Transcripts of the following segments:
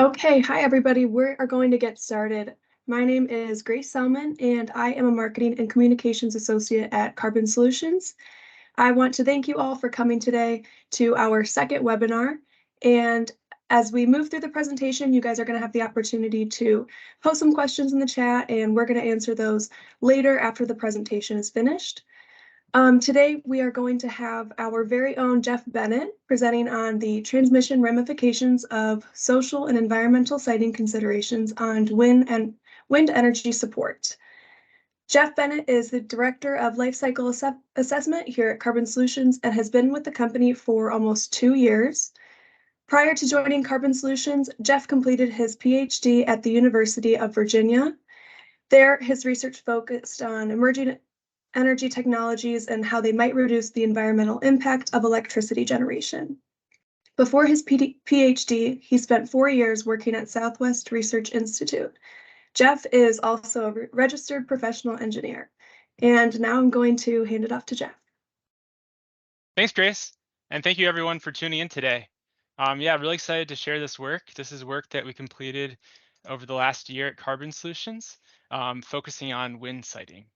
Okay, hi everybody. We are going to get started. My name is Grace Selman, and I am a Marketing and Communications Associate at Carbon Solutions. I want to thank you all for coming today to our second webinar. And as we move through the presentation, you guys are going to have the opportunity to post some questions in the chat, and we're going to answer those later after the presentation is finished. Today, we are going to have our very own Jeff Bennett presenting on the transmission ramifications of social and environmental siting considerations on wind energy support. Jeff Bennett is the Director of Lifecycle Assessment here at Carbon Solutions and has been with the company for almost 2 years. Prior to joining Carbon Solutions, Jeff completed his PhD at the University of Virginia. There, his research focused on emerging energy technologies and how they might reduce the environmental impact of electricity generation. Before his PhD, he spent 4 years working at Southwest Research Institute. Jeff is also a registered professional engineer. And now I'm going to hand it off to Jeff. Thanks, Grace. And thank you everyone for tuning in today. Really excited to share this work. This is work that we completed over the last year at Carbon Solutions, focusing on wind siting.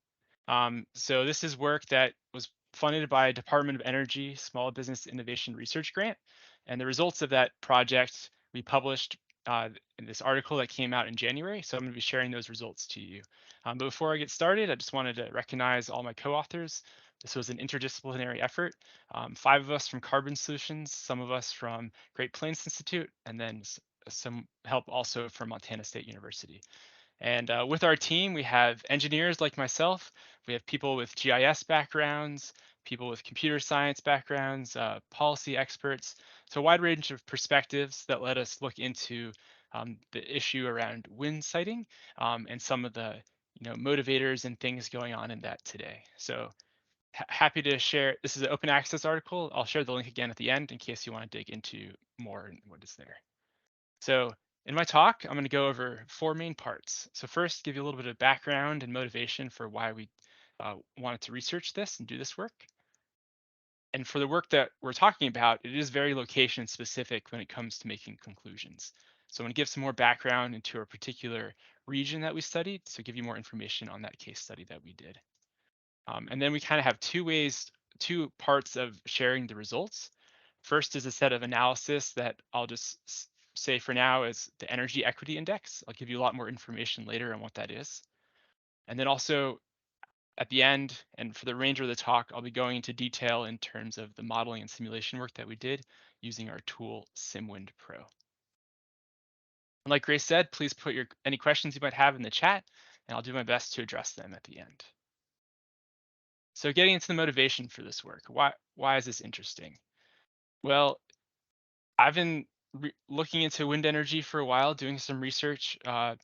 So this is work that was funded by Department of Energy Small Business Innovation Research Grant. And the results of that project we published in this article that came out in January. So I'm going to be sharing those results to you. But before I get started, I just wanted to recognize all my co-authors. This was an interdisciplinary effort. 5 of us from Carbon Solutions, some of us from Great Plains Institute, and then some help also from Montana State University. And with our team, we have engineers like myself. We have people with GIS backgrounds, people with computer science backgrounds, policy experts. So a wide range of perspectives that let us look into the issue around wind siting and some of the motivators and things going on in that today. So happy to share. This is an open access article. I'll share the link again at the end in case you want to dig into more and what is there. So in my talk, I'm going to go over 4 main parts. So first, give you a little bit of background and motivation for why we wanted to research this and do this work. And for the work that we're talking about, it is very location specific when it comes to making conclusions. So I'm going to give some more background into a particular region that we studied, so give you more information on that case study that we did. And then we kind of have 2 parts of sharing the results. First is a set of analysis that I'll just say for now is the energy equity index. I'll give you a lot more information later on what that is. And then also at the end and for the remainder of the talk, I'll be going into detail in terms of the modeling and simulation work that we did using our tool SimWind Pro. And like Grace said, please put any questions you might have in the chat and I'll do my best to address them at the end. So getting into the motivation for this work, why is this interesting? Well, I've been looking into wind energy for a while, doing some research, as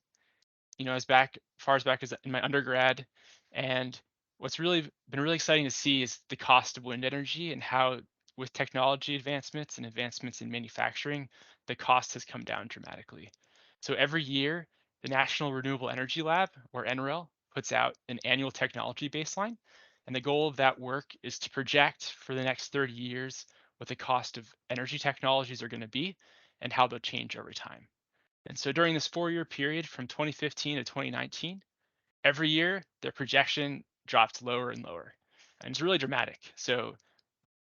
far back as in my undergrad. And what's been really exciting to see is the cost of wind energy and how with technology advancements and advancements in manufacturing, the cost has come down dramatically. So every year, the National Renewable Energy Lab, or NREL, puts out an annual technology baseline. And the goal of that work is to project for the next 30 years what the cost of energy technologies are going to be and how they'll change over time. And so during this 4-year period from 2015 to 2019, every year their projection dropped lower and lower. And it's really dramatic. So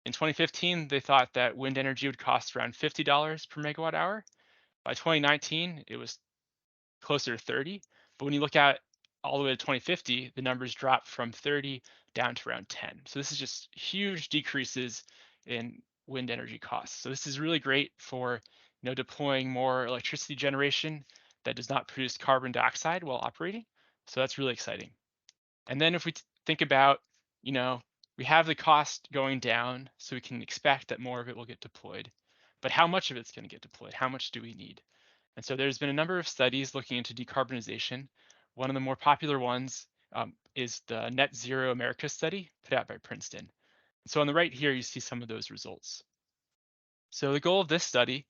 in 2015, they thought that wind energy would cost around $50 per megawatt hour. By 2019, it was closer to 30. But when you look at all the way to 2050, the numbers drop from 30 down to around 10. So this is just huge decreases in wind energy costs. So this is really great for deploying more electricity generation that does not produce carbon dioxide while operating. So that's really exciting. And then if we think about, we have the cost going down, so we can expect that more of it will get deployed. But how much of it's going to get deployed? How much do we need? And so there's been a number of studies looking into decarbonization. One of the more popular ones is the Net Zero America study put out by Princeton. So on the right here, you see some of those results. So the goal of this study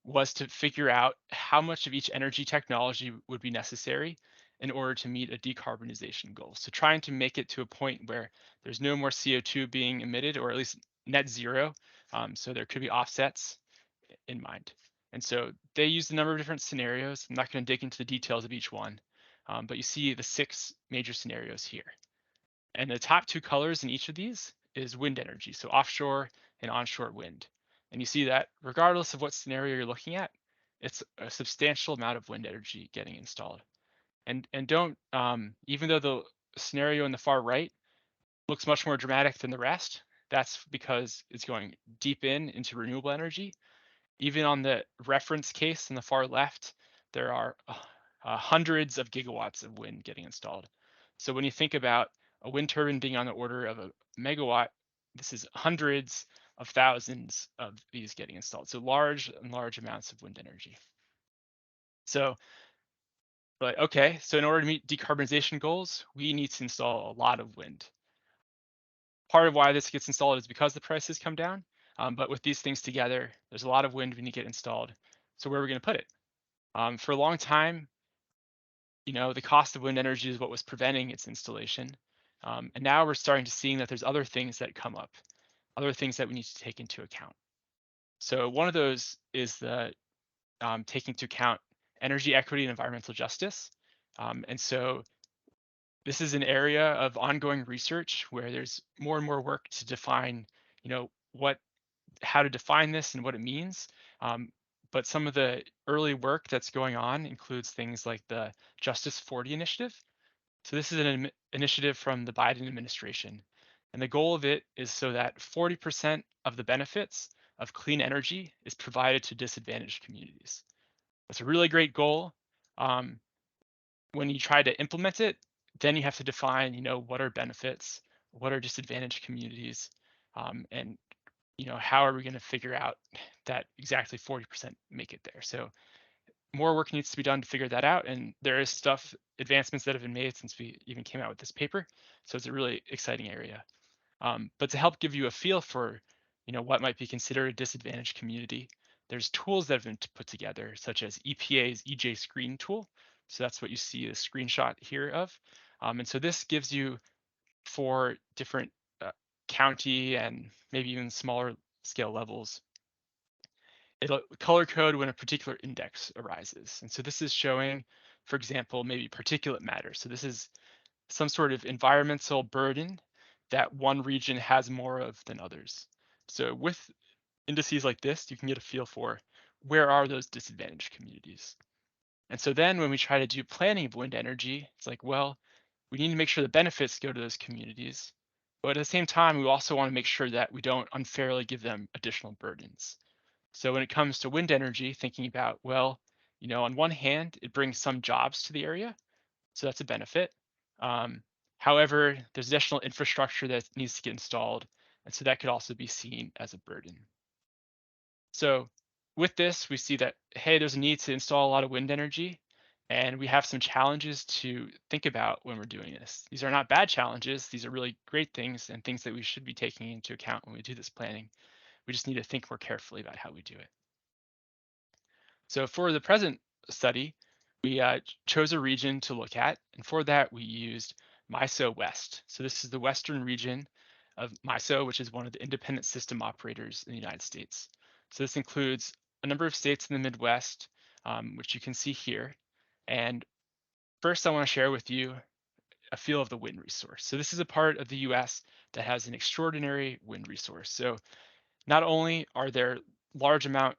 was to figure out how much of each energy technology would be necessary in order to meet a decarbonization goal. So trying to make it to a point where there's no more CO2 being emitted, or at least net zero. So there could be offsets in mind. And so they used a number of different scenarios. I'm not going to dig into the details of each one, but you see the 6 major scenarios here. And the top 2 colors in each of these is wind energy, so offshore and onshore wind. And you see that regardless of what scenario you're looking at, it's a substantial amount of wind energy getting installed. And don't even though the scenario in the far right looks much more dramatic than the rest, that's because it's going deep into renewable energy. Even on the reference case in the far left, there are hundreds of gigawatts of wind getting installed. So when you think about a wind turbine being on the order of a megawatt, this is hundreds of thousands of these getting installed. So large and large amounts of wind energy. So, but okay, so in order to meet decarbonization goals, we need to install a lot of wind. Part of why this gets installed is because the prices come down. But with these things together, there's a lot of wind we need to get installed. So where are we going to put it? For a long time, the cost of wind energy is what was preventing its installation. And now we're starting to see that there's other things that come up, other things that we need to take into account. So one of those is the taking into account energy equity and environmental justice. And so this is an area of ongoing research where there's more and more work to define, what how to define this and what it means. Um, but some of the early work that's going on includes things like the Justice 40 initiative. So this is an initiative from the Biden administration. And the goal of it is so that 40% of the benefits of clean energy is provided to disadvantaged communities. That's a really great goal. Um, when you try to implement it, then you have to define, what are benefits, what are disadvantaged communities, and how are we going to figure out that exactly 40% make it there? So more work needs to be done to figure that out. And there is advancements that have been made since we even came out with this paper. So it's a really exciting area. But to help give you a feel for, what might be considered a disadvantaged community, there's tools that have been put together, such as EPA's EJ Screen tool. So that's what you see a screenshot here of. And so this gives you for different county and maybe even smaller scale levels, it'll color code when a particular index arises. And so this is showing, for example, maybe particulate matter. So this is some sort of environmental burden that one region has more of than others. So with indices like this, you can get a feel for where are those disadvantaged communities. And so then when we try to do planning of wind energy, it's like, well, we need to make sure the benefits go to those communities. But at the same time, we also want to make sure that we don't unfairly give them additional burdens. So when it comes to wind energy, thinking about, well, on one hand, it brings some jobs to the area, so that's a benefit. Um, However, there's additional infrastructure that needs to get installed, and so that could also be seen as a burden. So with this, we see that, hey, there's a need to install a lot of wind energy, and we have some challenges to think about when we're doing this. These are not bad challenges. These are really great things and things that we should be taking into account when we do this planning. We just need to think more carefully about how we do it. So for the present study, we chose a region to look at, and for that we used MISO West. So this is the western region of MISO, which is one of the independent system operators in the United States. So this includes a number of states in the Midwest, which you can see here. And first I want to share with you a feel of the wind resource. So this is a part of the US that has an extraordinary wind resource. So not only are there large amount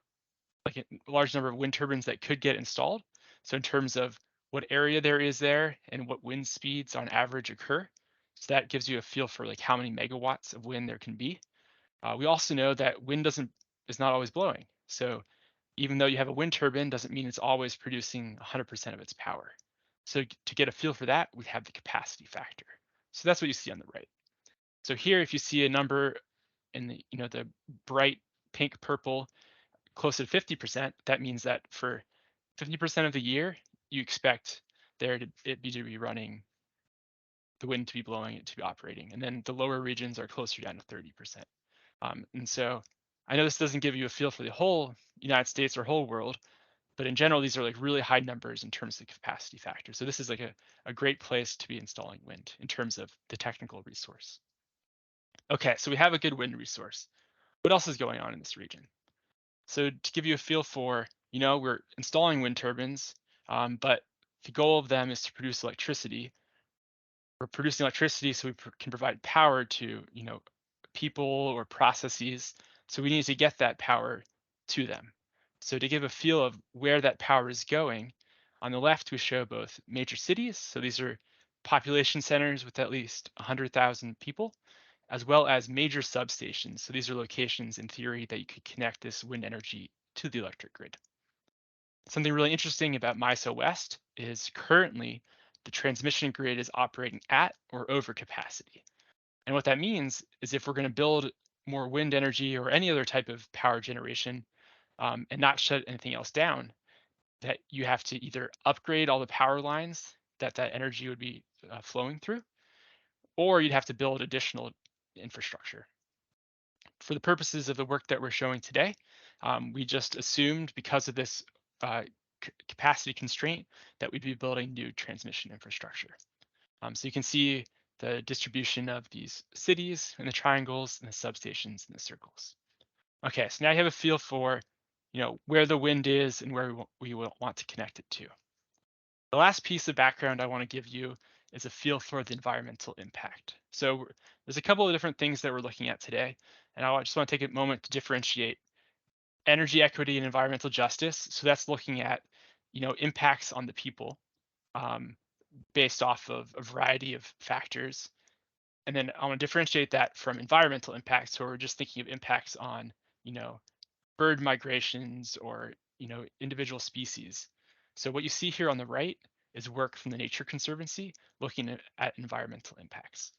like a large number of wind turbines that could get installed. So in terms of what area there is there and what wind speeds on average occur. So that gives you a feel for like how many megawatts of wind there can be. We also know that wind is not always blowing. So even though you have a wind turbine doesn't mean it's always producing 100% of its power. So to get a feel for that, we have the capacity factor. So that's what you see on the right. So here, if you see a number in the bright pink purple close to 50%, that means that for 50% of the year, you expect to be running, the wind to be blowing, it to be operating. And then the lower regions are closer down to 30%. And so I know this doesn't give you a feel for the whole United States or whole world, but in general, these are like really high numbers in terms of capacity factor. So this is like a great place to be installing wind in terms of the technical resource. Okay, so we have a good wind resource. What else is going on in this region? So to give you a feel for we're installing wind turbines, but the goal of them is to produce electricity. We're producing electricity so we can provide power to, people or processes. So we need to get that power to them. So to give a feel of where that power is going, on the left we show both major cities. So these are population centers with at least 100,000 people, as well as major substations. So these are locations in theory that you could connect this wind energy to the electric grid. Something really interesting about MISO West is currently the transmission grid is operating at or over capacity. And what that means is if we're going to build more wind energy or any other type of power generation, and not shut anything else down, that you have to either upgrade all the power lines that energy would be flowing through, or you'd have to build additional infrastructure. For the purposes of the work that we're showing today, we just assumed because of this uh, capacity constraint that we'd be building new transmission infrastructure. So you can see the distribution of these cities and the triangles and the substations and the circles. Okay, so now you have a feel for, where the wind is and where we will want to connect it to. The last piece of background I want to give you is a feel for the environmental impact. So there's a couple of different things that we're looking at today, and I just want to take a moment to differentiate energy equity and environmental justice. So that's looking at, impacts on the people, um, based off of a variety of factors. And then I want to differentiate that from environmental impacts. So we're just thinking of impacts on, you know, bird migrations or, individual species. So what you see here on the right is work from the Nature Conservancy looking at environmental impacts.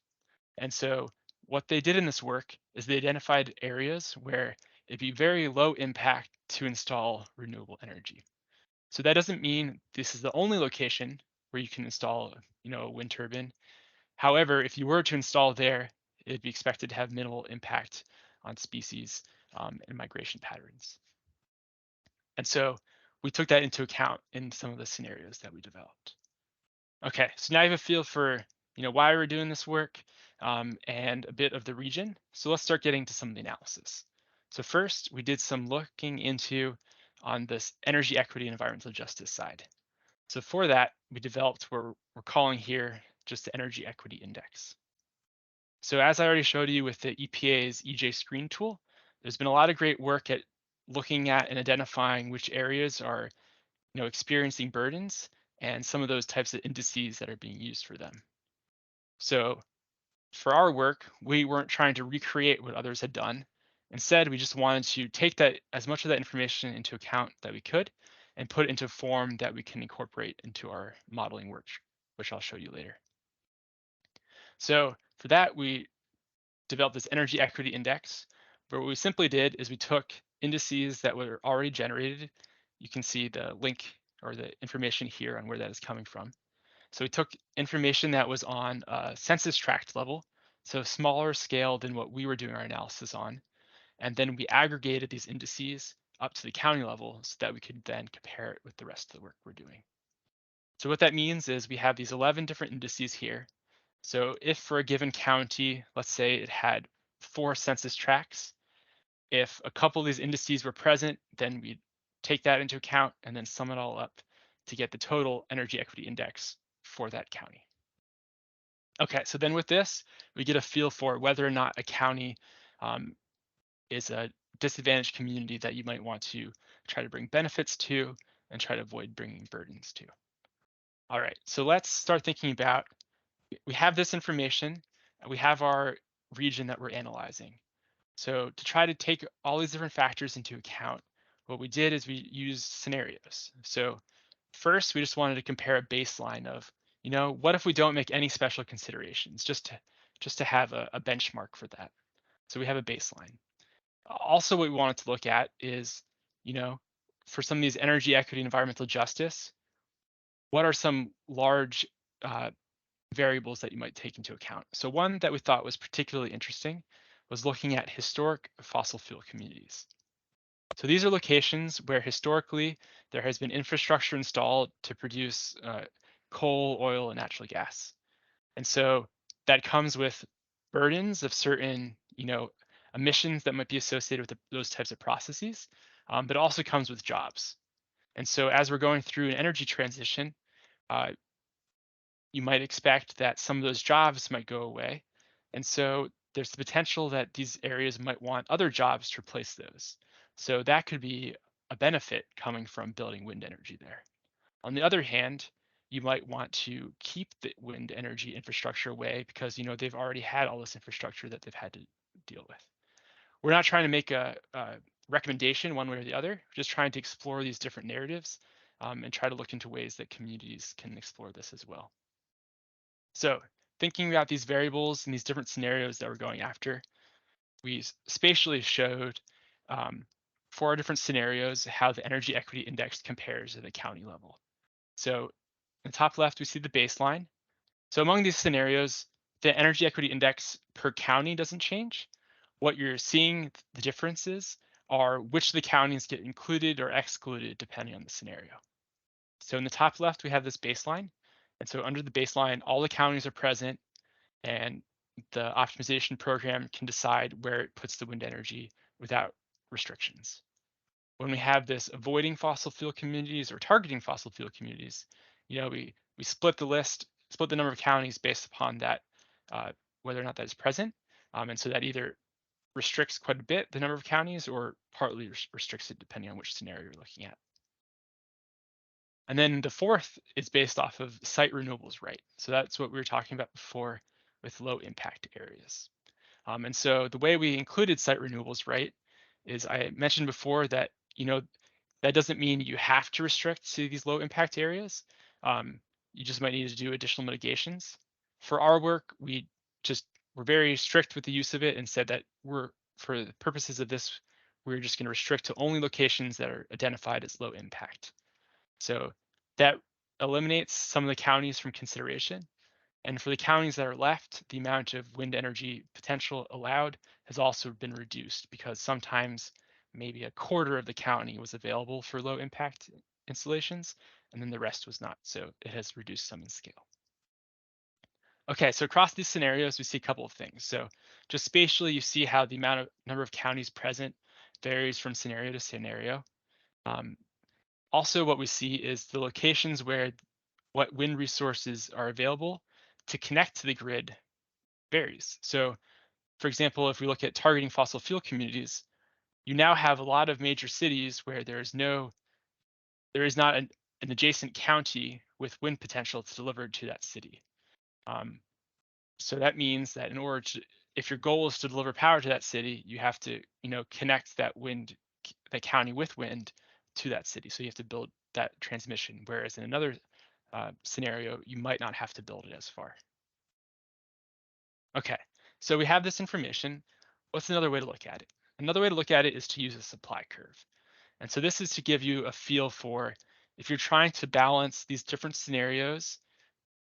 And so what they did in this work is they identified areas where it'd be very low impact to install renewable energy. So that doesn't mean this is the only location where you can install, a wind turbine. However, if you were to install there, it'd be expected to have minimal impact on species, and migration patterns. And so we took that into account in some of the scenarios that we developed. Okay, so now you have a feel for, why we're doing this work, and a bit of the region. So let's start getting to some of the analysis. So first, we did some looking into on this energy equity and environmental justice side. So for that, we developed what we're calling here just the energy equity index. So as I already showed you with the EPA's EJ screen tool, there's been a lot of great work at looking at and identifying which areas are, experiencing burdens and some of those types of indices that are being used for them. So for our work, we weren't trying to recreate what others had done. Instead, we just wanted to take that as much of that information into account that we could and put it into a form that we can incorporate into our modeling work, which I'll show you later. So for that, we developed this energy equity index, where what we simply did is we took indices that were already generated. You can see the link or the information here on where that is coming from. So we took information that was on a census tract level, so smaller scale than what we were doing our analysis on, and then we aggregated these indices up to the county level so that we could then compare it with the rest of the work we're doing. So what that means is we have these 11 different indices here. So if for a given county, let's say it had 4 census tracts, if a couple of these indices were present, then we'd take that into account and then sum it all up to get the total energy equity index for that county. Okay, so then with this, we get a feel for whether or not a county, um, is a disadvantaged community that you might want to try to bring benefits to and try to avoid bringing burdens to. All right, so let's start thinking about, we have this information, and we have our region that we're analyzing. So to try to take all these different factors into account, what we did is we used scenarios. So first, we just wanted to compare a baseline of, what if we don't make any special considerations, just to have a benchmark for that. So we have a baseline. Also, what we wanted to look at is, you know, for some of these energy equity and environmental justice, what are some large uh, variables that you might take into account? So one that we thought was particularly interesting was looking at historic fossil fuel communities. So these are locations where historically there has been infrastructure installed to produce coal, oil, and natural gas. And so that comes with burdens of certain, emissions that might be associated with those types of processes, but also comes with jobs. And so as we're going through an energy transition, uh, you might expect that some of those jobs might go away. And so there's the potential that these areas might want other jobs to replace those. So that could be a benefit coming from building wind energy there. On the other hand, you might want to keep the wind energy infrastructure away because they've already had all this infrastructure that they've had to deal with. We're not trying to make a recommendation one way or the other, we're just trying to explore these different narratives and try to look into ways that communities can explore this as well. So thinking about these variables and these different scenarios that we're going after, we spatially showed um, 4 different scenarios how the energy equity index compares at the county level. So in the top left, we see the baseline. So among these scenarios, the energy equity index per county doesn't change. What you're seeing the differences are which of the counties get included or excluded depending on the scenario. So in the top left, we have this baseline. And so under the baseline, all the counties are present and the optimization program can decide where it puts the wind energy without restrictions. When we have this avoiding fossil fuel communities or targeting fossil fuel communities, we split the list, split the number of counties based upon that, whether or not that is present. And so that either restricts quite a bit the number of counties or partly restricts it depending on which scenario you're looking at. And then the fourth is based off of site renewables right. So that's what we were talking about before with low impact areas. And so the way we included site renewables right is I mentioned before that, that doesn't mean you have to restrict to these low impact areas. You just might need to do additional mitigations. For our work, we're very strict with the use of it and said that for the purposes of this, we're just going to restrict to only locations that are identified as low impact. So that eliminates some of the counties from consideration. And for the counties that are left, the amount of wind energy potential allowed has also been reduced because sometimes maybe a quarter of the county was available for low impact installations, and then the rest was not. So it has reduced some in scale. Okay, so across these scenarios, we see a couple of things. So just spatially, you see how the number of counties present varies from scenario to scenario. Um, Also, what we see is the locations where what wind resources are available to connect to the grid varies. So, for example, if we look at targeting fossil fuel communities, you now have a lot of major cities where there is not an adjacent county with wind potential to deliver to that city. Um, so that means that if your goal is to deliver power to that city, you have to, connect that county with wind to that city. So you have to build that transmission. Whereas in another scenario, you might not have to build it as far. Okay, so we have this information. What's another way to look at it? Another way to look at it is to use a supply curve. And so this is to give you a feel for if you're trying to balance these different scenarios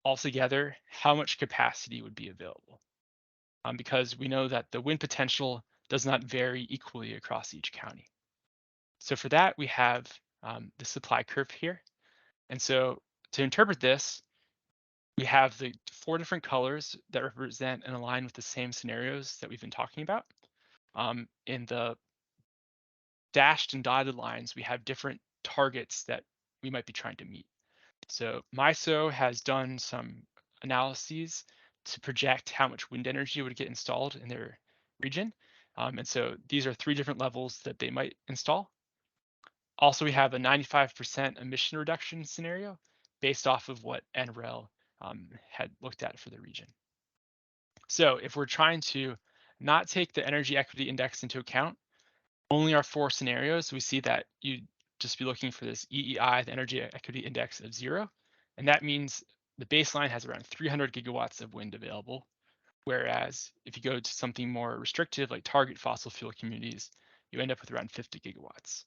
all together, how much capacity would be available. Because we know that the wind potential does not vary equally across each county. So for that, we have the supply curve here. And so to interpret this, we have the 4 different colors that represent and align with the same scenarios that we've been talking about. In the dashed and dotted lines, we have different targets that we might be trying to meet. So MISO has done some analyses to project how much wind energy would get installed in their region. And so these are 3 different levels that they might install. Also, we have a 95% emission reduction scenario based off of what NREL had looked at for the region. So if we're trying to not take the energy equity index into account, only our 4 scenarios, we see that you'd just be looking for this EEI, the energy equity index of 0. And that means the baseline has around 300 gigawatts of wind available. Whereas if you go to something more restrictive, like target fossil fuel communities, you end up with around 50 gigawatts.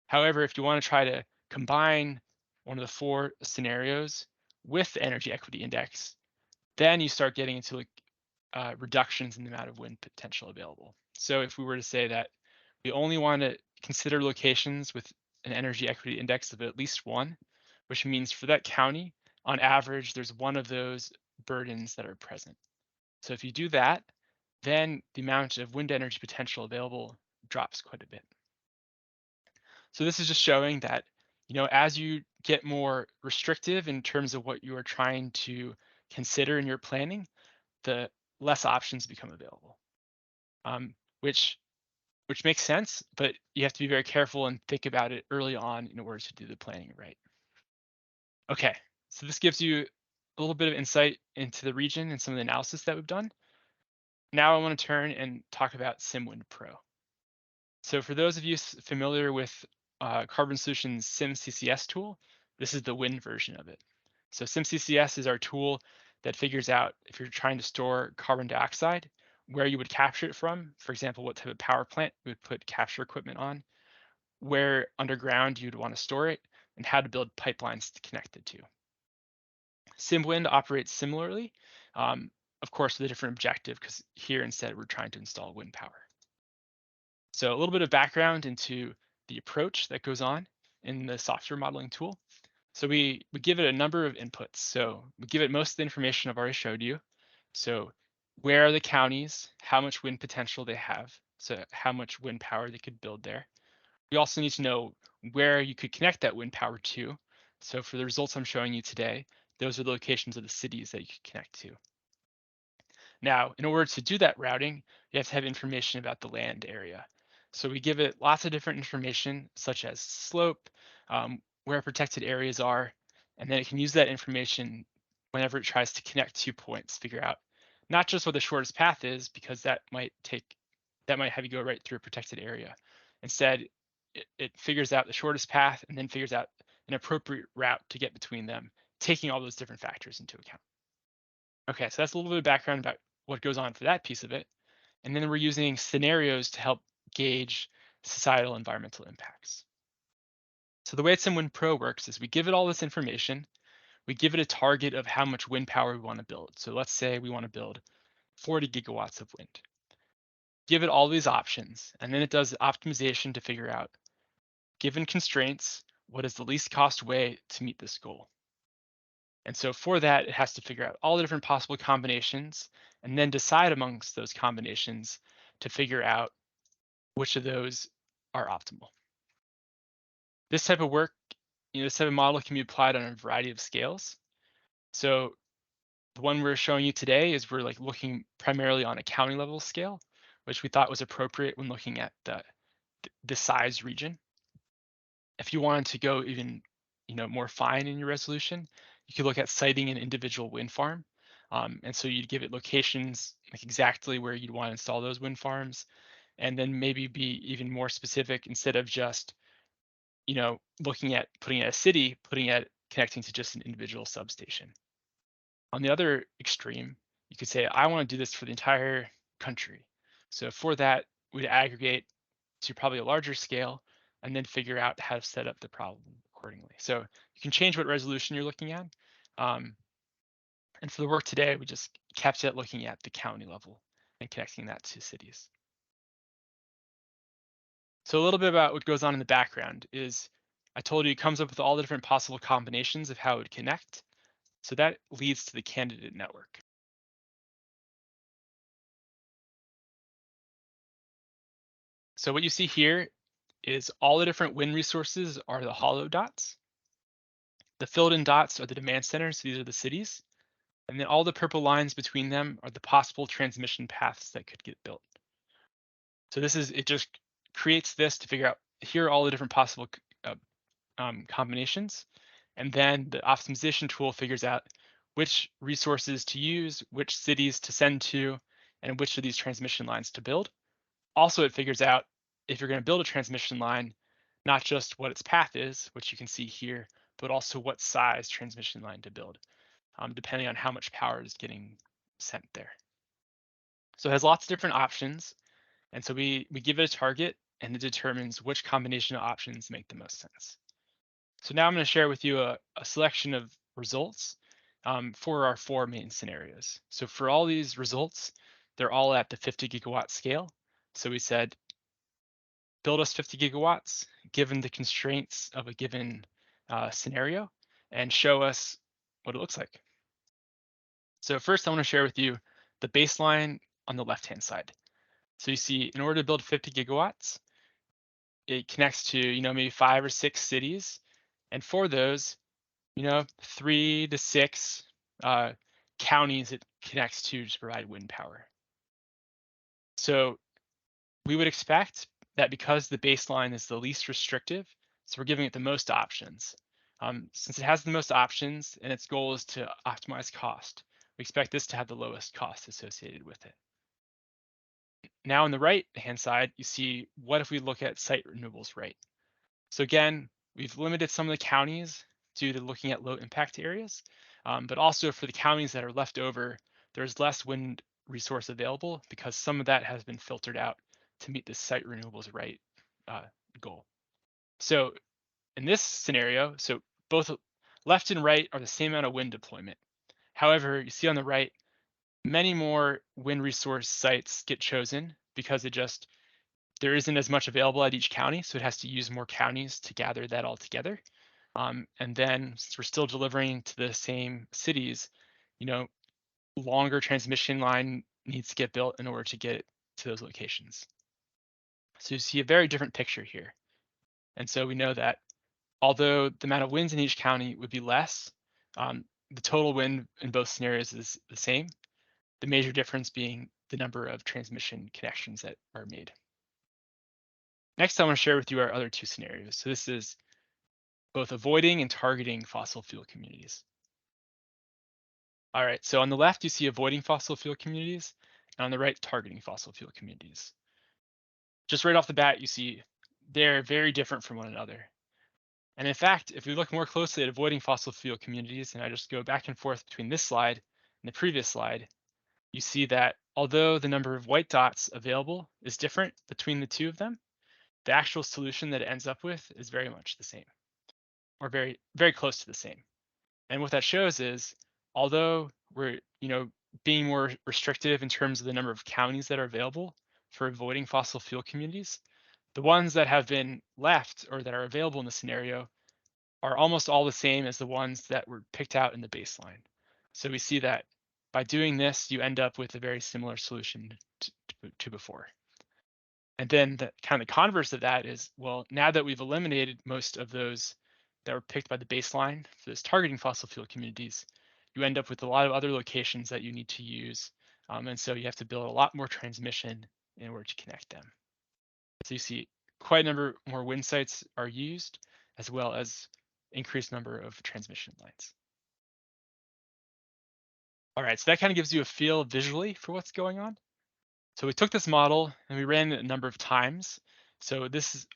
However, if you want to try to combine one of the 4 scenarios with the energy equity index, then you start getting into reductions in the amount of wind potential available. So if we were to say that we only want to consider locations with an energy equity index of at least 1, which means for that county, on average, there's 1 of those burdens that are present. So if you do that, then the amount of wind energy potential available drops quite a bit. So this is just showing that as you get more restrictive in terms of what you are trying to consider in your planning, the less options become available. Which makes sense, but you have to be very careful and think about it early on in order to do the planning right. Okay, so this gives you a little bit of insight into the region and some of the analysis that we've done. Now I want to turn and talk about SimWind Pro. So for those of you familiar with Carbon Solutions SimCCS tool, this is the wind version of it. So SimCCS is our tool that figures out if you're trying to store carbon dioxide, where you would capture it from. For example, what type of power plant you would put capture equipment on, where underground you'd want to store it, and how to build pipelines to connect it to. SimWind operates similarly, of course, with a different objective, because here instead we're trying to install wind power. So a little bit of background into the approach that goes on in the software modeling tool. So we give it a number of inputs. So we give it most of the information I've already showed you. So where are the counties, how much wind potential they have, so how much wind power they could build there. We also need to know where you could connect that wind power to. So for the results I'm showing you today, those are the locations of the cities that you could connect to. Now, in order to do that routing, you have to have information about the land area. So we give it lots of different information, such as slope, where protected areas are, and then it can use that information whenever it tries to connect 2 points, figure out not just what the shortest path is, because that might have you go right through a protected area. Instead, it figures out the shortest path and then figures out an appropriate route to get between them, taking all those different factors into account. Okay, so that's a little bit of background about what goes on for that piece of it. And then we're using scenarios to help gauge societal environmental impacts. So the way SimWind Pro works is we give it all this information, we give it a target of how much wind power we want to build. So let's say we want to build 40 gigawatts of wind. Give it all these options, and then it does optimization to figure out, given constraints, what is the least cost way to meet this goal. And so for that, it has to figure out all the different possible combinations and then decide amongst those combinations to figure out which of those are optimal. This type of work, this type of model can be applied on a variety of scales. So the one we're showing you today is we're like looking primarily on a county level scale, which we thought was appropriate when looking at the size region. If you wanted to go even more fine in your resolution, you could look at siting an individual wind farm. And so you'd give it locations like exactly where you'd want to install those wind farms, and then maybe be even more specific instead of just looking at putting at a city, putting at connecting to just an individual substation. On the other extreme, you could say, I want to do this for the entire country. So for that, we'd aggregate to probably a larger scale and then figure out how to set up the problem accordingly. So you can change what resolution you're looking at. And for the work today, we just kept it looking at the county level and connecting that to cities. So a little bit about what goes on in the background is I told you it comes up with all the different possible combinations of how it would connect. So that leads to the candidate network. So what you see here is all the different wind resources are the hollow dots. The filled in dots are the demand centers, so these are the cities. And then all the purple lines between them are the possible transmission paths that could get built. So it just creates this to figure out, here are all the different possible combinations. And then the optimization tool figures out which resources to use, which cities to send to, and which of these transmission lines to build. Also, it figures out if you're going to build a transmission line, not just what its path is, which you can see here, but also what size transmission line to build, depending on how much power is getting sent there. So it has lots of different options. And so we give it a target and it determines which combination of options make the most sense. So now I'm going to share with you a selection of results for our 4 main scenarios. So for all these results, they're all at the 50 gigawatt scale. So we said, build us 50 gigawatts given the constraints of a given scenario and show us what it looks like. So first I want to share with you the baseline on the left-hand side. So you see, in order to build 50 gigawatts, it connects to maybe 5 or 6 cities And for those, 3 to 6 uh, counties it connects to provide wind power. So we would expect that because the baseline is the least restrictive, so we're giving it the most options. Since it has the most options and its goal is to optimize cost, we expect this to have the lowest cost associated with it. Now on the right-hand side, you see what if we look at site renewables right? So again, we've limited some of the counties due to looking at low impact areas, but also for the counties that are left over, there's less wind resource available because some of that has been filtered out to meet the site renewables right uh, goal. So in this scenario, so both left and right are the same amount of wind deployment. However, you see on the right, many more wind resource sites get chosen because there isn't as much available at each county, so it has to use more counties to gather that all together. And then since we're still delivering to the same cities, you know, longer transmission line needs to get built in order to get it to those locations. So you see a very different picture here. And so we know that although the amount of winds in each county would be less, the total wind in both scenarios is the same. The major difference being the number of transmission connections that are made. Next, I want to share with you our other two scenarios. So this is both avoiding and targeting fossil fuel communities. All right, so on the left, you see avoiding fossil fuel communities, and on the right, targeting fossil fuel communities. Just right off the bat, you see they're very different from one another. And in fact, if we look more closely at avoiding fossil fuel communities, and I just go back and forth between this slide and the previous slide, you see that although the number of white dots available is different between the two of them, the actual solution that it ends up with is very much the same, or very, very close to the same. And what that shows is, although we're, being more restrictive in terms of the number of counties that are available for avoiding fossil fuel communities, the ones that have been left or that are available in the scenario are almost all the same as the ones that were picked out in the baseline. So we see that by doing this, you end up with a very similar solution to before. And then the kind of the converse of that is, well, now that we've eliminated most of those that were picked by the baseline for this targeting fossil fuel communities, you end up with a lot of other locations that you need to use. And so you have to build a lot more transmission in order to connect them. So you see quite a number more wind sites are used, as well as increased number of transmission lines. All right, so that kind of gives you a feel visually for what's going on. So we took this model and we ran it a number of times. So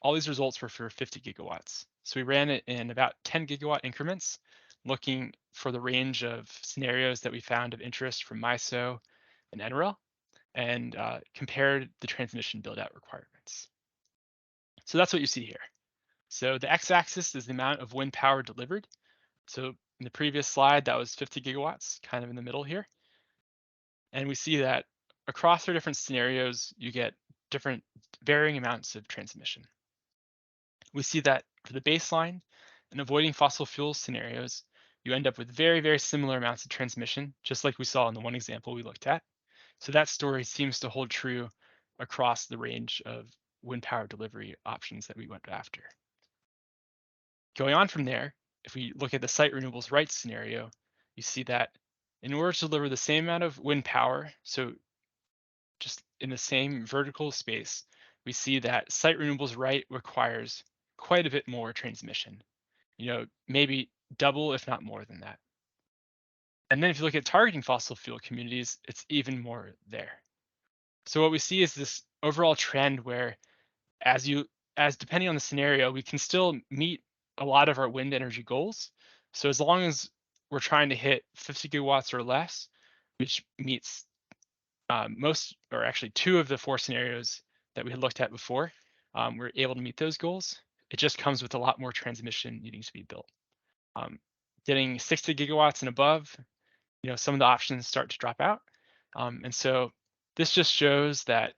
all these results were for 50 gigawatts. So we ran it in about 10 gigawatt increments, looking for the range of scenarios that we found of interest from MISO and NREL, and compared the transmission build-out requirements. So that's what you see here. So the x-axis is the amount of wind power delivered. So in the previous slide, that was 50 gigawatts, kind of in the middle here. And we see that across our different scenarios, you get different varying amounts of transmission. We see that for the baseline and avoiding fossil fuel scenarios, you end up with very, very similar amounts of transmission, just like we saw in the one example we looked at. So that story seems to hold true across the range of wind power delivery options that we went after. Going on from there, if we look at the site renewables right scenario, you see that in order to deliver the same amount of wind power, so just in the same vertical space, we see that site renewables right requires quite a bit more transmission, maybe double, if not more than that. And then if you look at targeting fossil fuel communities, it's even more there. So what we see is this overall trend where as depending on the scenario, we can still meet a lot of our wind energy goals. So as long as we're trying to hit 50 gigawatts or less, which meets most, or actually two of the four scenarios that we had looked at before, we're able to meet those goals. It just comes with a lot more transmission needing to be built. Getting 60 gigawatts and above, some of the options start to drop out. And so this just shows that,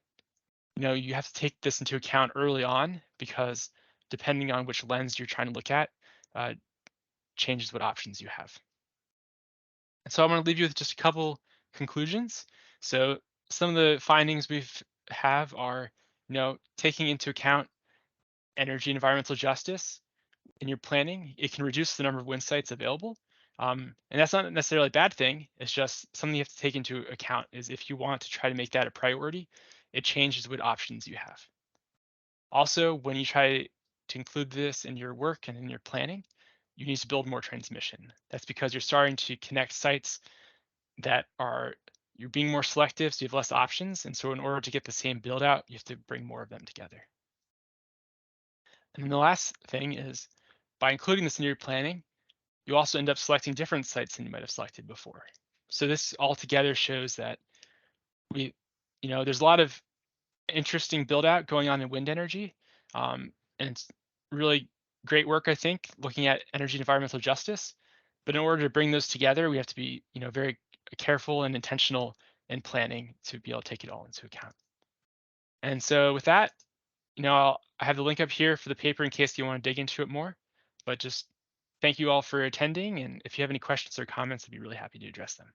you have to take this into account early on because depending on which lens you're trying to look at, changes what options you have. And so I'm going to leave you with just a couple conclusions. So some of the findings have are, taking into account energy and environmental justice. in your planning, it can reduce the number of wind sites available. And that's not necessarily a bad thing. It's just something you have to take into account is if you want to try to make that a priority, it changes what options you have. Also, when you try to include this in your work and in your planning, you need to build more transmission. That's because you're starting to connect sites that are you're being more selective, so you have less options. And so in order to get the same build out, you have to bring more of them together. And then the last thing is by including this in your planning, you also end up selecting different sites than you might have selected before. So this all together shows that there's a lot of interesting build out going on in wind energy. And it's really great work, I think, looking at energy and environmental justice. But in order to bring those together, we have to be, very careful and intentional in planning to be able to take it all into account. And so with that, I have the link up here for the paper in case you want to dig into it more. But just thank you all for attending. And if you have any questions or comments, I'd be really happy to address them.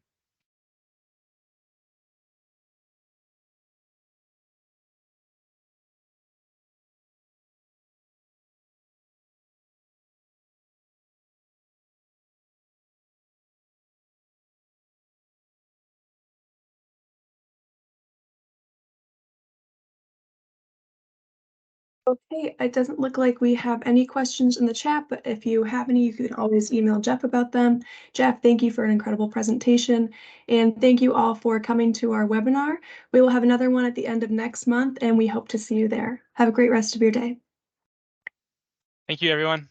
Okay, it doesn't look like we have any questions in the chat, but if you have any, you can always email Jeff about them. Jeff, thank you for an incredible presentation, and thank you all for coming to our webinar. We will have another one at the end of next month, and we hope to see you there. Have a great rest of your day. Thank you, everyone.